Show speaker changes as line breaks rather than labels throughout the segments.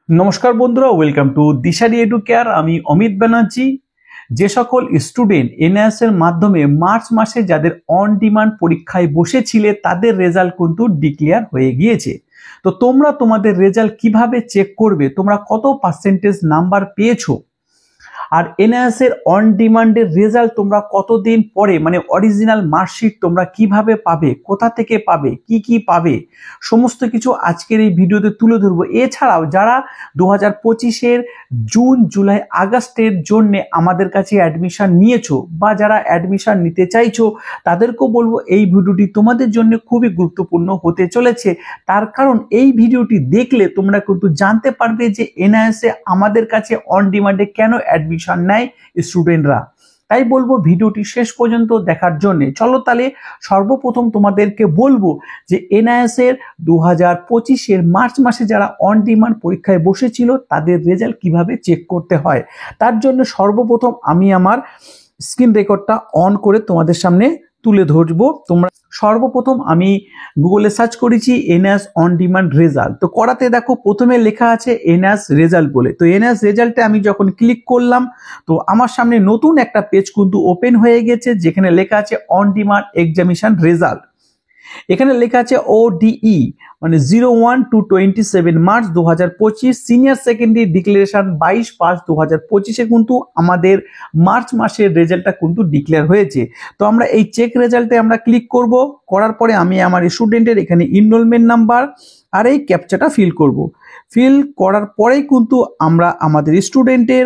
নমস্কার বন্ধুরা, welcome to Dishari edu care. আমি অমিত ব্যানার্জি। যে সকল স্টুডেন্ট এনআইএস এর মাধ্যমে মার্চ মাসে যাদের অন ডিমান্ড পরীক্ষায় বসেছিলে তাদের রেজাল্ট কিন্তু ডিক্লেয়ার হয়ে গিয়েছে। তো তোমরা তোমাদের রেজাল্ট কিভাবে চেক করবে, তোমরা কত পার্সেন্টেজ নাম্বার পেয়েছো, আর এনআইএস এর অন ডিমান্ডের রেজাল্ট তোমরা কতদিন পরে মানে অরিজিনাল মার্কশিট তোমরা কিভাবে পাবে, কোথা থেকে পাবে, কি পাবে, সমস্ত কিছু আজকের এই ভিডিওতে তুলে ধরবো। এছাড়াও যারা 2025-এর জুন জুলাই আগস্টের জন্য আমাদের কাছে অ্যাডমিশন নিয়েছো বা যারা অ্যাডমিশন নিতে চাইছো তাদেরকেও বলবো এই ভিডিওটি তোমাদের জন্য খুবই গুরুত্বপূর্ণ হতে চলেছে। তার কারণ এই ভিডিওটি দেখলে তোমরা কিন্তু জানতে পারবে যে এনআইএস এ আমাদের কাছে অন ডিমান্ডে কেন অ্যাডমিশন নেয় স্টুডেন্টরা। তাই বলবো ভিডিওটি শেষ পর্যন্ত দেখার জন্য। চলো তাহলে সর্বপ্রথম তোমাদেরকে বলবো যে এনআইএস এর 2025-এর মার্চ মাসে যারা অন ডিমান্ড পরীক্ষায় বসেছিল তাদের রেজাল্ট কিভাবে চেক করতে হয়। তার জন্য সর্বপ্রথম আমি আমার স্ক্রিন রেকর্ডটা অন করে তোমাদের সামনে তুলে ধরবো। তোমরা সর্বপ্রথম আমি গুগলে সার্চ করেছি এনআইএস অন ডিমান্ড রেজাল্ট। তো করাতে দেখো প্রথমে লেখা আছে এনআইএস রেজাল্ট বলে। তো এনআইএস রেজাল্টে আমি যখন ক্লিক করলাম তো আমার সামনে নতুন একটা পেজ কিন্তু ওপেন হয়ে গেছে যেখানে লেখা আছে অন ডিমান্ড এক্সামিনেশন রেজাল্ট। এখানে লেখা আছে ওডিই মানে 01 to 27 March 2025 senior secondary declaration 22/5/2025-এ কিন্তু আমাদের মার্চ মাসের রেজাল্টটা কিন্তু ডিক্লেয়ার হয়েছে। তো আমরা এই চেক রেজাল্টে আমরা ক্লিক করব। করার পরে আমি আমার স্টুডেন্টের এখানে এনরোলমেন্ট নাম্বার আর এই ক্যাপচাটা ফিল করব। ফিল করার পরেই কিন্তু আমরা আমাদের স্টুডেন্টের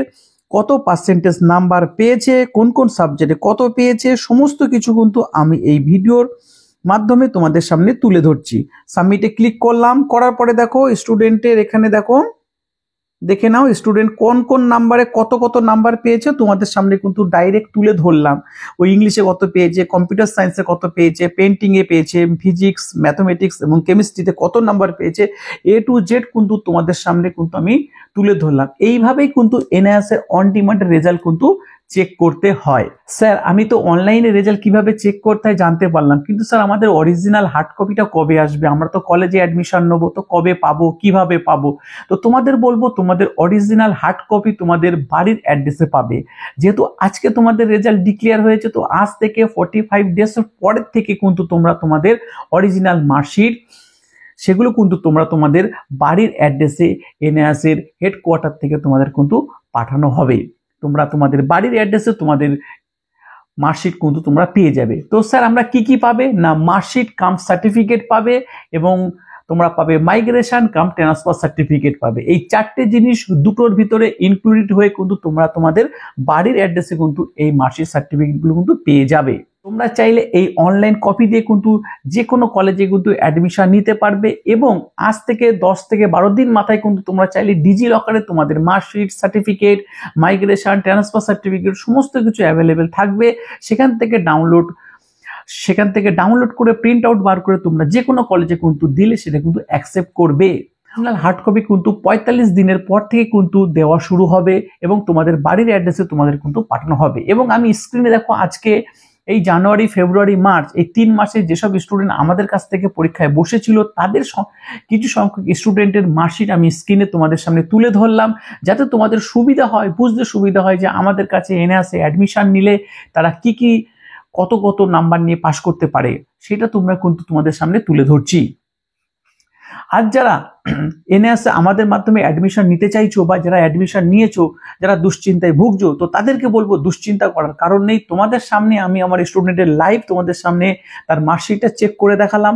কত পার্সেন্টেজ নাম্বার পেয়েছে, কোন কোন সাবজেক্টে কত পেয়েছে, সমস্ত কিছু কিন্তু আমি এই ভিডিওর মাধ্যমে তোমাদের সামনে তুলে ধরছি। সাবমিটে ক্লিক করলাম। করার পরে দেখো স্টুডেন্টের এখানে দেখো দেখে নাও স্টুডেন্ট কোন কোন নাম্বারে কত নাম্বার পেয়েছে তোমাদের সামনে কিন্তু ডাইরেক্ট তুলে ধরলাম। ওই ইংলিশে কত পেয়েছে, কম্পিউটার সায়েন্সে কত পেয়েছে, পেন্টিংয়ে পেয়েছে, ফিজিক্স, ম্যাথমেটিক্স এবং কেমিস্ট্রিতে কত নাম্বার পেয়েছে, A to Z কিন্তু তোমাদের সামনে কিন্তু আমি তুলে ধরলাম। এইভাবেই কিন্তু এনআইএস এর অন ডিমান্ড রেজাল্ট কিন্তু চেক করতে হয়। স্যার আমি তো অনলাইনে রেজাল্ট কিভাবে চেক করতে হয় জানতে পারলাম, কিন্তু স্যার আমাদের অরিজিনাল হার্ড কপিটা কবে আসবে, আমরা তো কলেজে অ্যাডমিশন নেবো, তো কবে পাবো, কিভাবে পাবো? তো তোমাদের বলবো তোমাদের অরিজিনাল হার্ড কপি তোমাদের বাড়ির অ্যাড্রেসে পাবে। যেহেতু আজকে তোমাদের রেজাল্ট ডিক্লেয়ার হয়েছে তো আজ থেকে 45 ডেজ পরের থেকে কিন্তু তোমরা তোমাদের অরিজিনাল মার্কশিট সেগুলো কিন্তু তোমরা তোমাদের বাড়ির অ্যাড্রেসে এনআইএস এর হেডকোয়ার্টার থেকে তোমাদের কিন্তু পাঠানো হবে। তোমরা তোমাদের বাড়ির অ্যাড্রেসে তোমাদের মার্কশিট কিন্তু তোমরা পেয়ে যাবে। তো স্যার আমরা কি পাবে না, মার্কশিট কাম সার্টিফিকেট পাবে এবং তোমরা পাবে মাইগ্রেশন কাম ট্রান্সফার সার্টিফিকেট পাবে। এই চারটে জিনিস দুটোর ভিতরে ইনক্লুডেড হয়ে কিন্তু তোমরা তোমাদের বাড়ির অ্যাড্রেসে কিন্তু এই মার্কশিট সার্টিফিকেটগুলো কিন্তু পেয়ে যাবে। তোমরা চাইলে এই অনলাইন কপি দিয়ে কিন্তু যে কোনো কলেজে কিন্তু অ্যাডমিশন নিতে পারবে এবং আজ থেকে 10 থেকে 12 দিন মাথায় কিন্তু তোমরা চাইলে ডিজি লকারে তোমাদের marksheet, certificate, migration, transfer certificate সমস্ত কিছু অ্যাভেলেবেল থাকবে। সেখান থেকে ডাউনলোড করে প্রিন্ট আউট বার করে তোমরা যে কোনো কলেজে কিন্তু দিলে সেটা কিন্তু অ্যাকসেপ্ট করবে। হার্ড কপি কিন্তু 45 দিনের পর থেকে কিন্তু দেওয়া শুরু হবে এবং তোমাদের বাড়ির অ্যাড্রেসে তোমাদের কিন্তু পাঠানো হবে। এবং আমি স্ক্রিনে দেখো আজকে এই জানুয়ারি, ফেব্রুয়ারি, মার্চ এই 3 মাসে যেসব স্টুডেন্ট আমাদের কাছ থেকে পরীক্ষায় বসেছিল তাদের কিছু সংখ্যক স্টুডেন্টের মার্কশিট আমি স্ক্রিনে তোমাদের সামনে তুলে ধরলাম, যাতে তোমাদের সুবিধা হয়, বুঝতে সুবিধা হয় যে আমাদের কাছে এনআইএস অ্যাডমিশন নিলে তারা কি কত নাম্বার নিয়ে পাস করতে পারে, সেটা তোমরা কিন্তু তোমাদের সামনে তুলে ধরছি। আর যারা এনআইএস আমাদের মাধ্যমে অ্যাডমিশন নিতে চাইছো বা যারা অ্যাডমিশন নিয়েছো, যারা দুশ্চিন্তায় ভুগছো, তো তাদেরকে বলবো দুশ্চিন্তা করার কারণ নেই। তোমাদের সামনে আমি আমার স্টুডেন্টের লাইভ তোমাদের সামনে তার মার্কশিটটা চেক করে দেখালাম,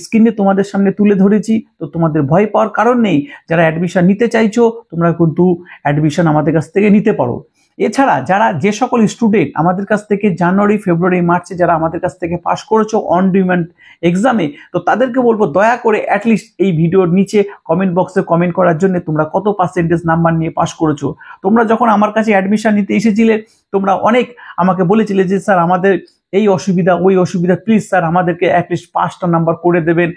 স্ক্রিনে তোমাদের সামনে তুলে ধরেছি। তো তোমাদের ভয় পাওয়ার কারণ নেই। যারা অ্যাডমিশন নিতে চাইছো তোমরা কিন্তু অ্যাডমিশন আমাদের কাছ থেকে নিতে পারো। এছাড়া যে সকল স্টুডেন্ট আমাদের কাছ থেকে জানুয়ারি, ফেব্রুয়ারি, মার্চে যারা আমাদের কাছ থেকে পাস করেছো অন ডিমান্ড এক্সামে, তো তাদেরকে বলবো দয়া করে অ্যাটলিস্ট এই ভিডিওর নিচে কমেন্ট বক্সে কমেন্ট করার জন্য তোমরা কত পার্সেন্টেজ নাম্বার নিয়ে পাস করেছো। তোমরা যখন আমার কাছে অ্যাডমিশন নিতে এসেছিলে তোমরা অনেক আমাকে বলেছিলে যে স্যার আমাদের এই অসুবিধা ওই অসুবিধা, প্লিজ স্যার আমাদেরকে অ্যাটলিস্ট 5টা নাম্বার করে দেবেন,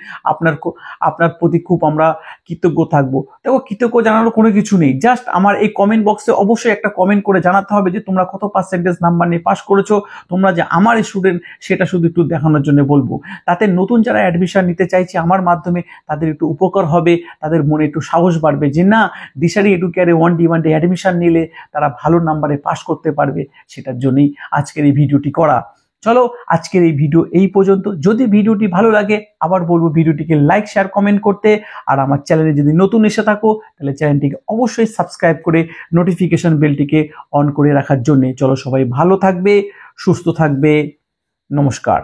আপনার প্রতি খুব আমরা কৃতজ্ঞ থাকবো। দেখো, কৃতজ্ঞ জানানোর কোনো কিছু নেই, জাস্ট আমার এই কমেন্ট বক্সে অবশ্যই একটা কমেন্ট করে জানাতে হবে যে তোমরা কত পার্সেন্টেজ নাম্বার নিয়ে পাস করেছো, তোমরা যে আমার স্টুডেন্ট সেটা শুধু একটু দেখানোর জন্য বলবো। তাতে নতুন যারা অ্যাডমিশন নিতে চাইছে আমার মাধ্যমে তাদের একটু উপকার হবে, তাদের মনে একটু সাহস বাড়বে যে না, দিশারি এডুকেয়ারে অন ডিমান্ডে অ্যাডমিশন নিলে তারা ভালো নাম্বারে পাস করতে পারবে। সেটার জন্যই আজকের এই ভিডিওটি করা। চলো, আজকের এই ভিডিও এই পর্যন্ত। যদি ভিডিওটি ভালো লাগে, আবার বলবো ভিডিওটিকে লাইক শেয়ার কমেন্ট করতে, আর আমার চ্যানেলে যদি নতুন এসে থাকো তাহলে চ্যানেলটিকে অবশ্যই সাবস্ক্রাইব করে নোটিফিকেশন বেলটিকে অন করে রাখার জন্য। চলো, সবাই ভালো থাকবে, সুস্থ থাকবে, নমস্কার।